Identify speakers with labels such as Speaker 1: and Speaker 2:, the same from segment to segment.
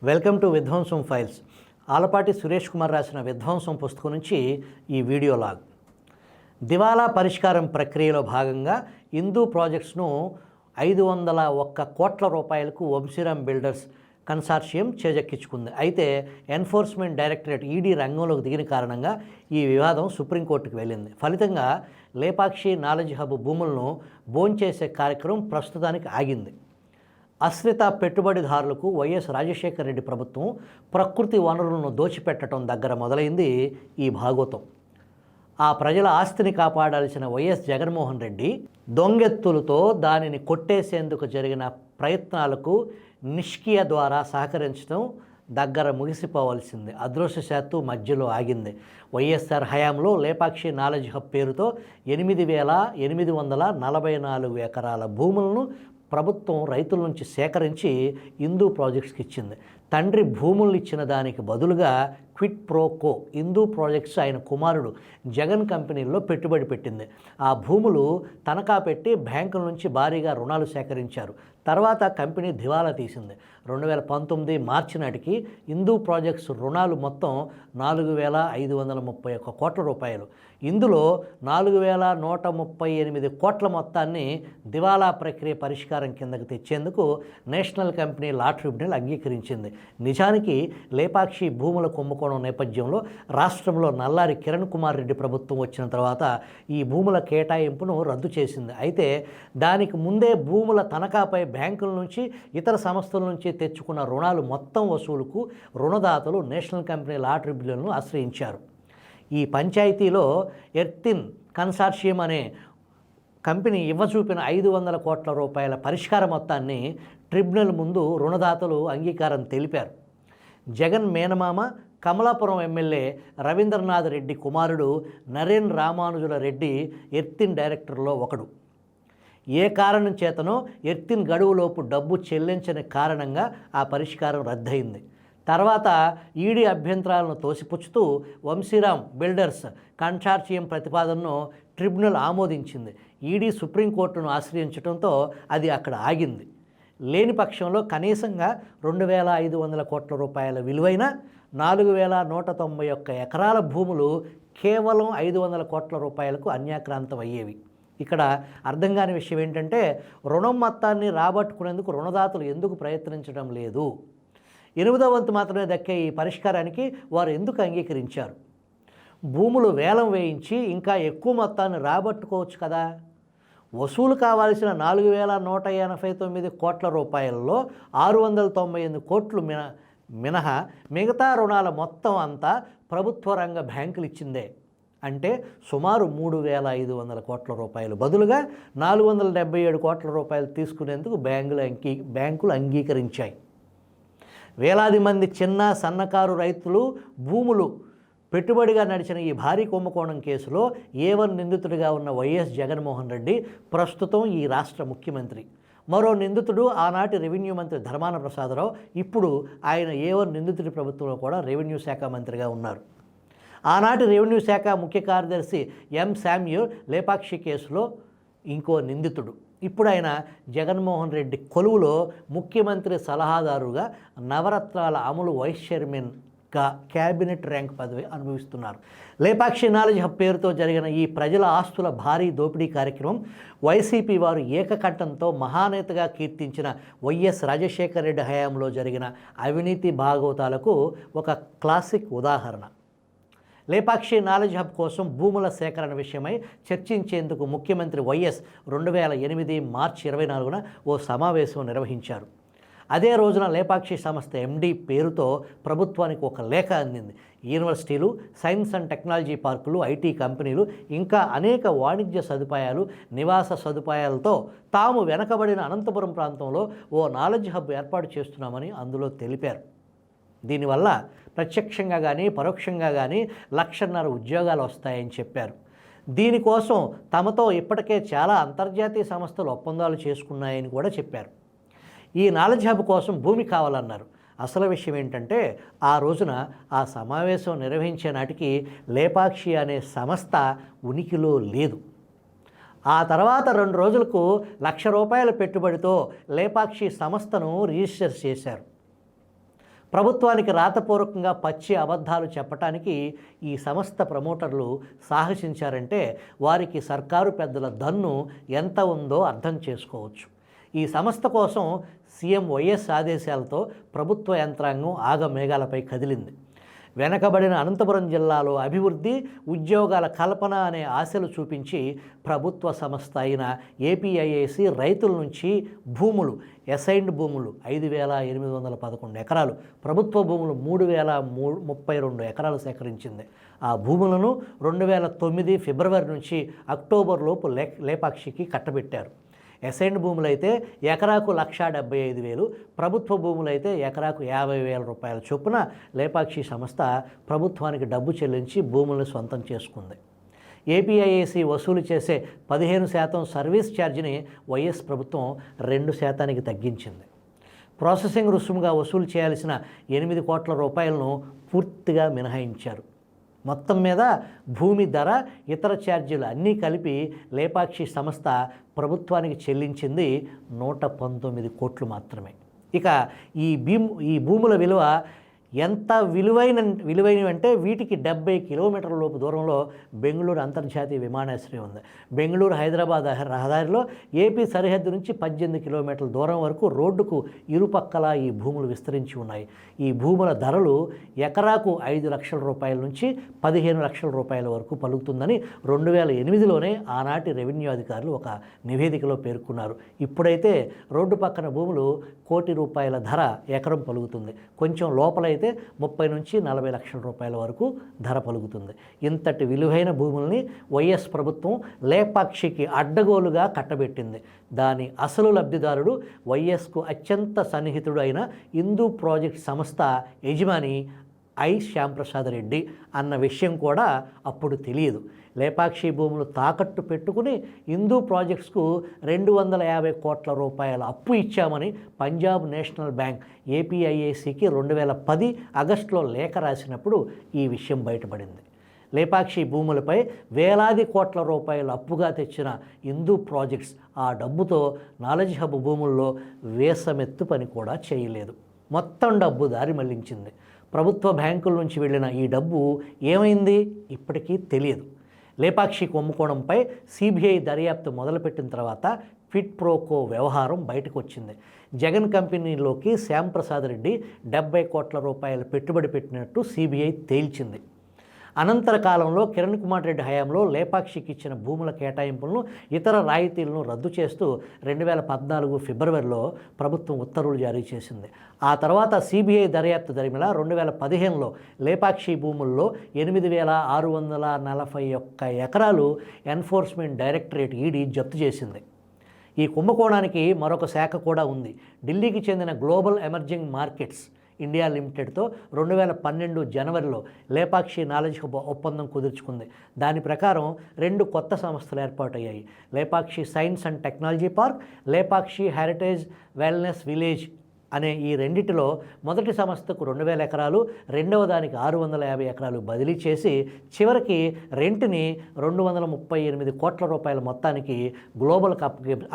Speaker 1: Welcome to విధ్వంసం files. Alapati Suresh Kumar రాసిన విధ్వంసం పుస్తకం నుంచి ఈ వీడియో లాగ్. దివాలా పరిష్కారం ప్రక్రియలో భాగంగా హిందూ ప్రాజెక్ట్స్ను 501 కోట్ల రూపాయలకు వంశీరామ్ బిల్డర్స్ కన్సార్షియం చేజెక్కించుకుంది. అయితే ఎన్ఫోర్స్మెంట్ డైరెక్టరేట్ ఈడీ రంగంలోకి దిగిన కారణంగా ఈ వివాదం సుప్రీంకోర్టుకు వెళ్ళింది. ఫలితంగా లేపాక్షి నాలెడ్జ్ హబ్ భూములను భోంచేసే కార్యక్రమం ప్రస్తుతానికి ఆగింది. అశ్రిత పెట్టుబడిదారులకు వైఎస్ రాజశేఖర రెడ్డి ప్రభుత్వం ప్రకృతి వనరులను దోచిపెట్టడం దగ్గర మొదలైంది ఈ భాగోతం. ఆ ప్రజల ఆస్తిని కాపాడాల్సిన వైఎస్ జగన్మోహన్ రెడ్డి దొంగెత్తులతో దానిని కొట్టేసేందుకు జరిగిన ప్రయత్నాలకు నిష్క్రియ ద్వారా సహకరించడం దగ్గర ముగిసిపోవలసింది. అదృష్టశాత్తు మధ్యలో ఆగింది. వైఎస్ఆర్ హయాంలో లేపాక్షి నాలెడ్జ్ హబ్ పేరుతో 8,844 ఎకరాల భూములను ప్రభుత్వం రైతుల నుంచి సేకరించి హిందూ ప్రాజెక్ట్స్కి ఇచ్చింది. తండ్రి భూములు ఇచ్చిన దానికి బదులుగా క్విట్ ప్రో కో హిందూ ప్రాజెక్ట్స్ ఆయన కుమారుడు జగన్ కంపెనీల్లో పెట్టుబడి పెట్టింది. ఆ భూములు తనఖా పెట్టి బ్యాంకుల నుంచి భారీగా రుణాలు సేకరించారు. తర్వాత కంపెనీ దివాలా తీసింది. 2019 మార్చి నాటికి హిందూ ప్రాజెక్ట్స్ రుణాలు మొత్తం 4,531 కోట్ల రూపాయలు. ఇందులో 4,138 కోట్ల మొత్తాన్ని దివాలా ప్రక్రియ పరిష్కారం కిందకు తెచ్చేందుకు నేషనల్ కంపెనీ లా ట్రిబ్యునల్ అంగీకరించింది. నిజానికి లేపాక్షి భూముల కుంభకోణం నేపథ్యంలో రాష్ట్రంలో నల్లారి కిరణ్ కుమార్ రెడ్డి ప్రభుత్వం వచ్చిన తర్వాత ఈ భూముల కేటాయింపును రద్దు చేసింది. అయితే దానికి ముందే భూముల తనఖాపై బ్యాంకుల నుంచి ఇతర సంస్థల నుంచి తెచ్చుకున్న రుణాలు మొత్తం వసూలుకు రుణదాతలు నేషనల్ కంపెనీ లా ట్రిబ్యునల్ను ఆశ్రయించారు. ఈ పంచాయతీలో ఎర్తిన్ కన్సార్షియం అనే కంపెనీ ఇవ్వచూపిన 500 కోట్ల రూపాయల పరిష్కార మొత్తాన్ని ట్రిబ్యునల్ ముందు రుణదాతలు అంగీకారం తెలిపారు. జగన్ మేనమామ కమలాపురం ఎమ్మెల్యే రవీంద్రనాథ్ రెడ్డి కుమారుడు నరేన్ రామానుజుల రెడ్డి ఎర్తిన్ డైరెక్టర్లో ఒకడు. ఏ కారణం చేతనో ఎర్తిన్ గడువులోపు డబ్బు చెల్లించని కారణంగా ఆ పరిష్కారం రద్దయింది. తర్వాత ఈడీ అభ్యంతరాలను తోసిపుచ్చుతూ వంశీరామ్ బిల్డర్స్ కన్సార్షియం ప్రతిపాదనను ట్రిబ్యునల్ ఆమోదించింది. ఈడీ సుప్రీంకోర్టును ఆశ్రయించడంతో అది అక్కడ ఆగింది. లేని పక్షంలో కనీసంగా 2,500 కోట్ల రూపాయల విలువైన 4,191 ఎకరాల భూములు కేవలం 500 కోట్ల రూపాయలకు అన్యాక్రాంతం అయ్యేవి. ఇక్కడ అర్థం కాని విషయం ఏంటంటే రుణం మొత్తాన్ని రాబట్టుకునేందుకు రుణదాతలు ఎందుకు ప్రయత్నించడం లేదు? 8వ వంతు మాత్రమే దక్కే ఈ పరిష్కారానికి వారు ఎందుకు అంగీకరించారు? భూములు వేలం వేయించి ఇంకా ఎక్కువ మొత్తాన్ని రాబట్టుకోవచ్చు కదా. వసూలు కావాల్సిన 4,189 కోట్ల రూపాయలలో 698 కోట్లు మినహా మిగతా రుణాల మొత్తం అంతా ప్రభుత్వ రంగ బ్యాంకులు ఇచ్చిందే. అంటే సుమారు 3,500 కోట్ల రూపాయలు బదులుగా 477 కోట్ల రూపాయలు తీసుకునేందుకు బ్యాంకులు అంగీకరించాయి. వేలాది మంది చిన్న సన్నకారు రైతులు భూములు పెట్టుబడిగా నడిచిన ఈ భారీ కుంభకోణం కేసులో A1 నిందితుడిగా ఉన్న వైఎస్ జగన్మోహన్ రెడ్డి ప్రస్తుతం ఈ రాష్ట్ర ముఖ్యమంత్రి. మరో నిందితుడు ఆనాటి రెవెన్యూ మంత్రి ధర్మాన ప్రసాదరావు. ఇప్పుడు ఆయన A1 నిందితుడి ప్రభుత్వంలో కూడా రెవెన్యూ శాఖ మంత్రిగా ఉన్నారు. ఆనాటి రెవెన్యూ శాఖ ముఖ్య కార్యదర్శి ఎం శామ్యూల్ లేపాక్షి కేసులో ఇంకో నిందితుడు. ఇప్పుడు ఆయన జగన్మోహన్ రెడ్డి కొలువులో ముఖ్యమంత్రి సలహాదారుగా నవరత్నాల అమలు వైస్ చైర్మన్గా క్యాబినెట్ ర్యాంక్ పదవి అనుభవిస్తున్నారు. లేపాక్షి నాలెడ్జ్ హబ్ పేరుతో జరిగిన ఈ ప్రజల ఆస్తుల భారీ దోపిడీ కార్యక్రమం వైసీపీ వారు ఏకకంఠంతో మహానేతగా కీర్తించిన వైఎస్ రాజశేఖర రెడ్డి హయాంలో జరిగిన అవినీతి భాగవతాలకు ఒక క్లాసిక్ ఉదాహరణ. లేపాక్షి నాలెడ్జ్ హబ్ కోసం భూముల సేకరణ విషయమై చర్చించేందుకు ముఖ్యమంత్రి వైఎస్ 2008 మార్చి 24న ఓ సమావేశం నిర్వహించారు. అదే రోజున లేపాక్షి సంస్థ MD పేరుతో ప్రభుత్వానికి ఒక లేఖ అందింది. యూనివర్సిటీలు, సైన్స్ అండ్ టెక్నాలజీ పార్కులు, IT కంపెనీలు ఇంకా అనేక వాణిజ్య సదుపాయాలు, నివాస సదుపాయాలతో తాము వెనకబడిన అనంతపురం ప్రాంతంలో ఓ నాలెడ్జ్ హబ్ ఏర్పాటు చేస్తున్నామని అందులో తెలిపారు. దీనివల్ల ప్రత్యక్షంగా కానీ పరోక్షంగా కానీ 1,50,000 ఉద్యోగాలు వస్తాయని చెప్పారు. దీనికోసం తమతో ఇప్పటికే చాలా అంతర్జాతీయ సంస్థలు ఒప్పందాలు చేసుకున్నాయని కూడా చెప్పారు. ఈ నాలెడ్జ్ హబ్ కోసం భూమి కావాలన్నారు. అసలు విషయం ఏంటంటే ఆ రోజున ఆ సమావేశం నిర్వహించే నాటికి లేపాక్షి అనే సంస్థ ఉనికిలో లేదు. ఆ తర్వాత 2 రోజులకు ₹1,00,000 పెట్టుబడితో లేపాక్షి సంస్థను రిజిస్టర్ చేశారు. ప్రభుత్వానికి రాతపూర్వకంగా పచ్చి అబద్ధాలు చెప్పటానికి ఈ సంస్థ ప్రమోటర్లు సాహసించారంటే వారికి సర్కారు పెద్దల దన్ను ఎంత ఉందో అర్థం చేసుకోవచ్చు. ఈ సంస్థ కోసం సీఎం వైఎస్ ఆదేశాలతో ప్రభుత్వ యంత్రాంగం ఆగమేఘాలపై కదిలింది. వెనకబడిన అనంతపురం జిల్లాలో అభివృద్ధి, ఉద్యోగాల కల్పన అనే ఆశలు చూపించి ప్రభుత్వ సంస్థ అయిన ఏపీఐఏసీ రైతుల నుంచి భూములు, అసైన్డ్ భూములు 5,811 ఎకరాలు, ప్రభుత్వ భూములు 3,032 ఎకరాలు సేకరించింది. ఆ భూములను 2009 ఫిబ్రవరి నుంచి అక్టోబర్ లోపు లేపాక్షికి కట్టబెట్టారు. అసైన్డ్ భూములు అయితే ఎకరాకు 1,75,000, ప్రభుత్వ భూములు అయితే ఎకరాకు 50,000 రూపాయల చొప్పున లేపాక్షి సంస్థ ప్రభుత్వానికి డబ్బు చెల్లించి భూములను సొంతం చేసుకుంది. ఏపీఐఏసీ వసూలు చేసే 15% సర్వీస్ ఛార్జీని వైఎస్ ప్రభుత్వం 2% తగ్గించింది. ప్రాసెసింగ్ రుసుముగా వసూలు చేయాల్సిన 8 కోట్ల రూపాయలను పూర్తిగా మినహాయించారు. మొత్తం మీద భూమి ధర, ఇతర ఛార్జీలు అన్నీ కలిపి లేపాక్షి సంస్థ ప్రభుత్వానికి చెల్లించింది 119 కోట్లు మాత్రమే. ఇక ఈ భూముల విలువ ఎంత విలువైనవి అంటే వీటికి 70 కిలోమీటర్ల లోపు దూరంలో బెంగళూరు అంతర్జాతీయ విమానాశ్రయం ఉంది. బెంగళూరు హైదరాబాద్ రహదారిలో ఏపీ సరిహద్దు నుంచి 18 కిలోమీటర్ల దూరం వరకు రోడ్డుకు ఇరుపక్కల ఈ భూములు విస్తరించి ఉన్నాయి. ఈ భూముల ధరలు ఎకరాకు 5 లక్షల రూపాయల నుంచి 15 లక్షల రూపాయల వరకు పలుకుతుందని 2008లోనే ఆనాటి రెవెన్యూ అధికారులు ఒక నివేదికలో పేర్కొన్నారు. ఇప్పుడైతే రోడ్డు పక్కన భూములు 1 కోటి రూపాయల ధర ఎకరం పలుకుతుంది. కొంచెం లోపలైతే 30 నుంచి 40 లక్షల రూపాయల వరకు ధర పలుకుతుంది. ఇంతటి విలువైన భూముల్ని వైఎస్ ప్రభుత్వం లేపాక్షికి అడ్డగోలుగా కట్టబెట్టింది. దాని అసలు లబ్ధిదారుడు వైఎస్కు అత్యంత సన్నిహితుడు అయిన హిందూ ప్రాజెక్ట్ సంస్థ యజమాని శ్యాంప్రసాద్ రెడ్డి అన్న విషయం కూడా అప్పుడు తెలియదు. లేపాక్షి భూములు తాకట్టు పెట్టుకుని హిందూ ప్రాజెక్ట్స్కు 250 కోట్ల రూపాయల అప్పు ఇచ్చామని పంజాబ్ నేషనల్ బ్యాంక్ ఏపీఐఏసీకి 2010 ఆగస్టులో లేఖ రాసినప్పుడు ఈ విషయం బయటపడింది. లేపాక్షి భూములపై వేలాది కోట్ల రూపాయల అప్పుగా తెచ్చిన హిందూ ప్రాజెక్ట్స్ ఆ డబ్బుతో నాలెడ్జ్ హబ్ భూముల్లో వేసమెత్తు పని కూడా చేయలేదు. మొత్తం డబ్బు దారి మళ్లించింది. ప్రభుత్వ బ్యాంకుల నుంచి వెళ్ళిన ఈ డబ్బు ఏమైంది ఇప్పటికీ తెలియదు. లేపాక్షి కుంభకోణంపై సిబిఐ దర్యాప్తు మొదలుపెట్టిన తర్వాత క్విడ్ ప్రోకో వ్యవహారం బయటకు వచ్చింది. జగన్ కంపెనీలోకి శ్యాంప్రసాద్ రెడ్డి 70 కోట్ల రూపాయలు పెట్టుబడి పెట్టినట్టు సిబిఐ తేల్చింది. అనంతర కాలంలో కిరణ్ కుమార్ రెడ్డి హయాంలో లేపాక్షికి ఇచ్చిన భూముల కేటాయింపులను, ఇతర రాయితీలను రద్దు చేస్తూ 2014 ఫిబ్రవరిలో ప్రభుత్వం ఉత్తర్వులు జారీ చేసింది. ఆ తర్వాత సిబిఐ దర్యాప్తు దరిమిలా 2015లో లేపాక్షి భూముల్లో 8,641 ఎకరాలు ఎన్ఫోర్స్మెంట్ డైరెక్టరేట్ ఈడీ జప్తు చేసింది. ఈ కుంభకోణానికి మరొక శాఖ కూడా ఉంది. ఢిల్లీకి చెందిన గ్లోబల్ ఎమర్జింగ్ మార్కెట్స్ ఇండియా లిమిటెడ్తో 2012 జనవరిలో లేపాక్షి నాలెడ్జ్ హబ్ ఒప్పందం కుదుర్చుకుంది. దాని ప్రకారం 2 కొత్త సంస్థలు ఏర్పాటయ్యాయి. Lepakshi science and technology park, Lepakshi heritage wellness village అనే ఈ రెండిటిలో మొదటి సంస్థకు 2,000 ఎకరాలు, రెండవ దానికి 650 ఎకరాలు బదిలీ చేసి చివరికి రెంట్ని 238 కోట్ల రూపాయల మొత్తానికి గ్లోబల్కి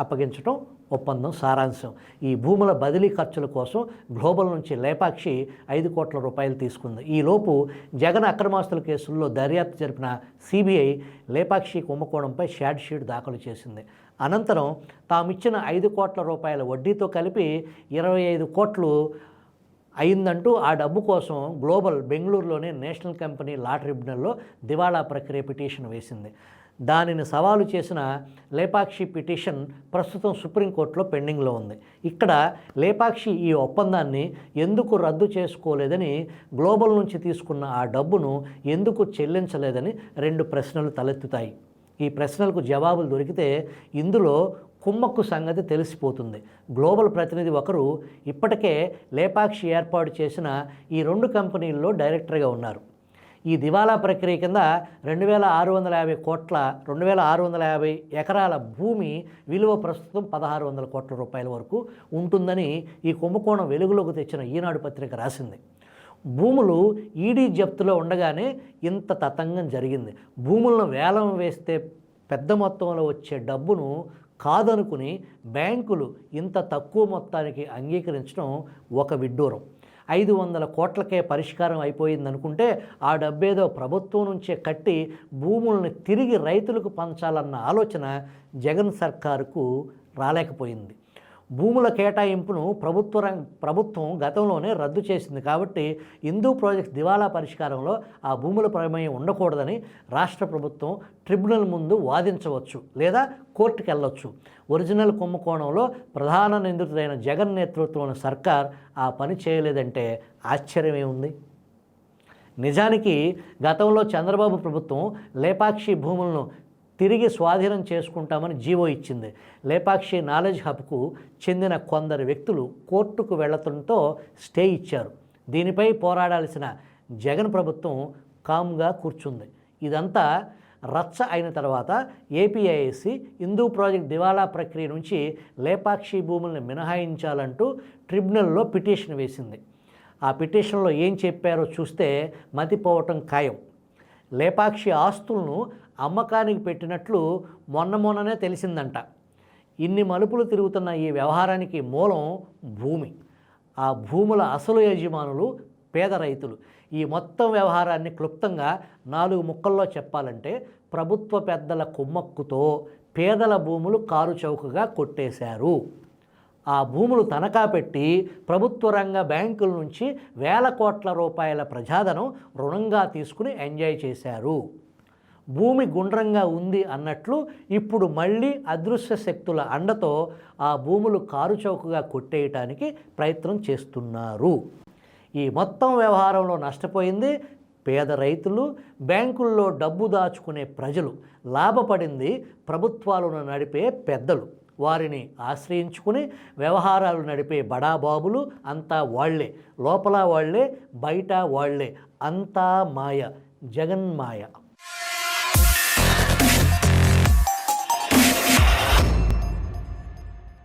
Speaker 1: అప్పగించడం ఒప్పందం సారాంశం. ఈ భూముల బదిలీ ఖర్చుల కోసం గ్లోబల్ నుంచి లేపాక్షి 5 కోట్ల రూపాయలు తీసుకుంది. ఈలోపు జగన్ అక్రమాస్తుల కేసుల్లో దర్యాప్తు జరిపిన సిబిఐ లేపాక్షి కుంభకోణంపై ఛార్జ్ షీట్ దాఖలు చేసింది. అనంతరం తామిచ్చిన 5 కోట్ల రూపాయల వడ్డీతో కలిపి 25 కోట్లు అయిందంటూ ఆ డబ్బు కోసం గ్లోబల్ బెంగళూరులోని నేషనల్ కంపెనీ లా ట్రిబ్యునల్లో దివాళా ప్రక్రియ పిటిషన్ వేసింది. దానిని సవాలు చేసిన లేపాక్షి పిటిషన్ ప్రస్తుతం సుప్రీంకోర్టులో పెండింగ్లో ఉంది. ఇక్కడ లేపాక్షి ఈ ఒప్పందాన్ని ఎందుకు రద్దు చేసుకోలేదని, గ్లోబల్ నుంచి తీసుకున్న ఆ డబ్బును ఎందుకు చెల్లించలేదని 2 ప్రశ్నలు తలెత్తుతాయి. ఈ ప్రశ్నలకు జవాబులు దొరికితే ఇందులో కుమ్మక్కు సంగతి తెలిసిపోతుంది. గ్లోబల్ ప్రతినిధి ఒకరు ఇప్పటికే లేపాక్షి ఏర్పాటు చేసిన ఈ 2 కంపెనీల్లో డైరెక్టర్గా ఉన్నారు. ఈ దివాలా ప్రక్రియ కింద 2,650 ఎకరాల భూమి విలువ ప్రస్తుతం 1,600 కోట్ల రూపాయల వరకు ఉంటుందని ఈ కుంభకోణం వెలుగులోకి తెచ్చిన ఈనాడు పత్రిక రాసింది. భూములు ఈడీ జప్తులో ఉండగానే ఇంత తతంగం జరిగింది. భూములను వేలం వేస్తే పెద్ద మొత్తంలో వచ్చే డబ్బును కాదనుకుని బ్యాంకులు ఇంత తక్కువ మొత్తానికి అంగీకరించడం ఒక విడ్డూరం. 500 కోట్లకే పరిష్కారం అయిపోయిందనుకుంటే ఆ డబ్బేదో ప్రభుత్వం నుంచే కట్టి భూములను తిరిగి రైతులకు పంచాలన్న ఆలోచన జగన్ సర్కారుకు రాలేకపోయింది. భూముల కేటాయింపును ప్రభుత్వం గతంలోనే రద్దు చేసింది కాబట్టి హిందూ ప్రాజెక్ట్ దివాలా పరిష్కారంలో ఆ భూముల ప్రమేయం ఉండకూడదని రాష్ట్ర ప్రభుత్వం ట్రిబ్యునల్ ముందు వాదించవచ్చు లేదా కోర్టుకు వెళ్ళొచ్చు. ఒరిజినల్ కుంభకోణంలో ప్రధాన నిందితుడైన జగన్ నేతృత్వంలోని సర్కార్ ఆ పని చేయలేదంటే ఆశ్చర్యమే ఉంది. నిజానికి గతంలో చంద్రబాబు ప్రభుత్వం లేపాక్షి భూములను తిరిగి స్వాధీనం చేసుకుంటామని జీవో ఇచ్చింది. లేపాక్షి నాలెడ్జ్ హబ్కు చెందిన కొందరు వ్యక్తులు కోర్టుకు వెళ్లడంతో స్టే ఇచ్చారు. దీనిపై పోరాడాల్సిన జగన్ ప్రభుత్వం కామ్గా కూర్చుంది. ఇదంతా రచ్చ అయిన తర్వాత ఏపీఐఏసీ హిందూ ప్రాజెక్ట్ దివాలా ప్రక్రియ నుంచి లేపాక్షి భూములను మినహాయించాలంటూ ట్రిబ్యునల్లో పిటిషన్ వేసింది. ఆ పిటిషన్లో ఏం చెప్పారో చూస్తే మతిపోవటం ఖాయం. లేపాక్షి ఆస్తులను అమ్మకానికి పెట్టినట్లు మొన్ననే తెలిసిందంట. ఇన్ని మలుపులు తిరుగుతున్న ఈ వ్యవహారానికి మూలం భూమి. ఆ భూముల అసలు యజమానులు పేద రైతులు. ఈ మొత్తం వ్యవహారాన్ని క్లుప్తంగా 4 ముక్కల్లో చెప్పాలంటే ప్రభుత్వ పెద్దల కుమ్మక్కుతో పేదల భూములు కారు చౌకగా కొట్టేశారు. ఆ భూములు తనఖా పెట్టి ప్రభుత్వ రంగ బ్యాంకుల నుంచి వేల కోట్ల రూపాయల ప్రజాధనం రుణంగా తీసుకుని ఎంజాయ్ చేశారు. భూమి గుండ్రంగా ఉంది అన్నట్లు ఇప్పుడు మళ్ళీ అదృశ్య శక్తుల అండతో ఆ భూములు కారు చౌకగా కొట్టేయటానికి ప్రయత్నం చేస్తున్నారు. ఈ మొత్తం వ్యవహారంలో నష్టపోయింది పేద రైతులు, బ్యాంకుల్లో డబ్బు దాచుకునే ప్రజలు. లాభపడింది ప్రభుత్వాలను నడిపే పెద్దలు. వారిని ఆశ్రయించుకుని వ్యవహారాలు నడిపే బడాబాబులు అంతా వాళ్లే. లోపల వాళ్లే, బయట వాళ్లే. అంతా మాయ, జగన్మాయ.